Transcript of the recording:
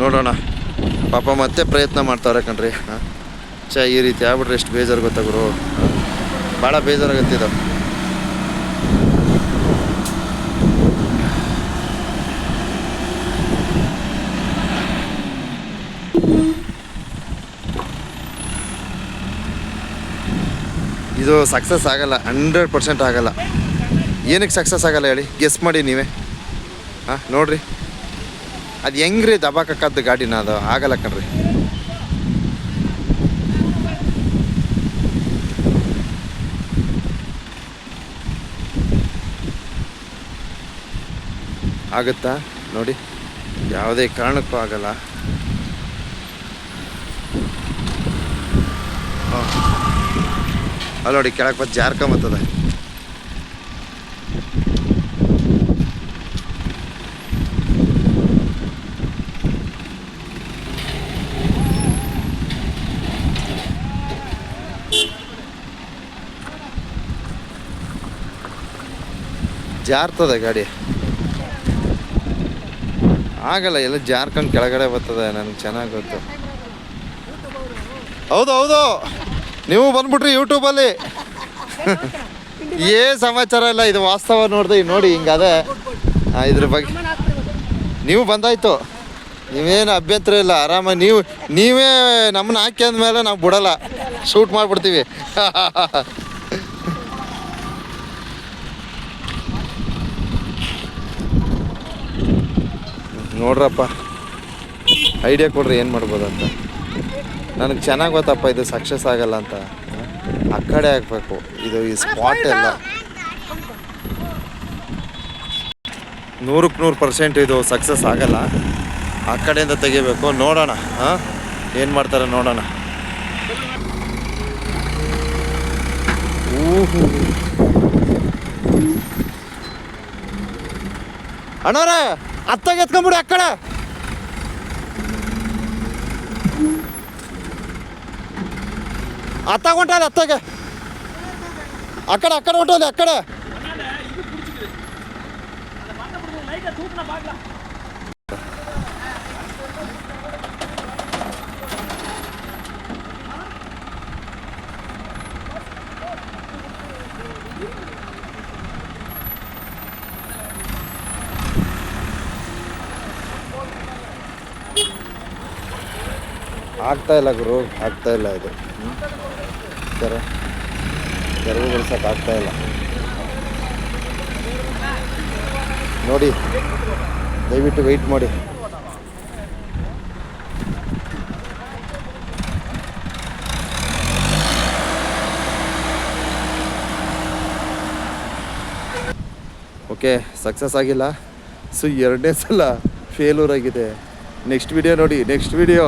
ನೋಡೋಣ. ಪಾಪ ಮತ್ತೆ ಪ್ರಯತ್ನ ಮಾಡ್ತಾವ್ರೆ ಕಣ್ರಿ. ಈ ರೀತಿ ಆಗ್ಬಿಟ್ರೆ ಎಷ್ಟು ಬೇಜಾರು ಗೊತ್ತಾ ಗುರು. ಭಾಳ ಬೇಜಾರಾಗತ್ತಿದ. ಇದು ಸಕ್ಸಸ್ ಆಗಲ್ಲ, 100% ಆಗಲ್ಲ. ಏನಕ್ಕೆ ಸಕ್ಸಸ್ ಆಗಲ್ಲ ಹೇಳಿ, ಗೆಸ್ ಮಾಡಿ ನೀವೇ. ನೋಡ್ರಿ ಅದು ಹೆಂಗ್ರಿ ದಬಾಕಕ್ಕದ್ದು ಗಾಡಿನ, ಅದು ಆಗಲ್ಲ ಕಣ್ರಿ. ಆಗುತ್ತಾ ನೋಡಿ, ಯಾವುದೇ ಕಾರಣಕ್ಕೂ ಆಗಲ್ಲ. ಅಲ್ಲಿ ನೋಡಿ ಕೆಳಗೆ ಬಂದು ಜಾರ್ಕೊಂಬತ್ತದ. ಜಾರ್ತದೆ ಗಾಡಿ, ಆಗಲ್ಲ. ಎಲ್ಲ ಜಾರ್ಕೊಂಡು ಕೆಳಗಡೆ ಬರ್ತದೆ, ನನಗೆ ಚೆನ್ನಾಗಿ ಗೊತ್ತು. ಹೌದು ಹೌದು, ನೀವು ಬಂದ್ಬಿಟ್ರಿ ಯೂಟ್ಯೂಬಲ್ಲಿ. ಸಮಾಚಾರ ಇಲ್ಲ, ಇದು ವಾಸ್ತವ. ನೋಡಿ ಹಿಂಗದೆ ಇದ್ರ ಬಗ್ಗೆ ನೀವು ಬಂದಾಯ್ತು, ನೀವೇನು ಅಭ್ಯಂತರ ಇಲ್ಲ. ಆರಾಮಾಗಿ ನೀವೇ ನಮ್ಮನ್ನ ಹಾಕಿ ಅಂದಮೇಲೆ ನಾವು ಬಿಡಲ್ಲ, ಶೂಟ್ ಮಾಡಿಬಿಡ್ತೀವಿ. ನೋಡ್ರಪ್ಪ, ಐಡಿಯಾ ಕೊಡ್ರಿ ಏನು ಮಾಡ್ಬೋದು ಅಂತ. ನನಗೆ ಚೆನ್ನಾಗಿ ಗೊತ್ತಪ್ಪ ಇದು ಸಕ್ಸಸ್ ಆಗಲ್ಲ ಅಂತ. ಆ ಕಡೆ ಹಾಕಬೇಕು, ಇದು ಈ ಸ್ಪಾಟ್ ಎಲ್ಲ 100% ಇದು ಸಕ್ಸಸ್ ಆಗಲ್ಲ. ಆ ಕಡೆಯಿಂದ ತೆಗಿಬೇಕು. ನೋಡೋಣ ಏನು ಮಾಡ್ತಾರೆ ನೋಡೋಣ. ಅಣ್ಣವ್ರೆ ಅತ್ತಾಗ ಎತ್ಕೊಂಬಿಡಿ, ಆ ಕಡೆ ಅತ್ತಾಗ ಹೊಂಟಲ್ಲ, ಅತ್ತಾಗೆ ಆ ಕಡೆ ಹೊಂಟೋಲಿ, ಆ ಕಡೆ. ಆಗ್ತಾ ಇಲ್ಲ ಗುರು, ಆಗ್ತಾ ಇಲ್ಲ. ಇದು ತೆರವುಗೊಳಿಸೋಕೆ ಆಗ್ತಾ ಇಲ್ಲ ನೋಡಿ. ದಯವಿಟ್ಟು ವೆಯ್ಟ್ ಮಾಡಿ. ಓಕೆ, ಸಕ್ಸಸ್ ಆಗಿಲ್ಲ. ಸೊ 2ನೇ ಸಲ ಫೇಲ್ಯೂರ್ ಆಗಿದೆ. ನೆಕ್ಸ್ಟ್ ವಿಡಿಯೋ ನೋಡಿ, ನೆಕ್ಸ್ಟ್ ವಿಡಿಯೋ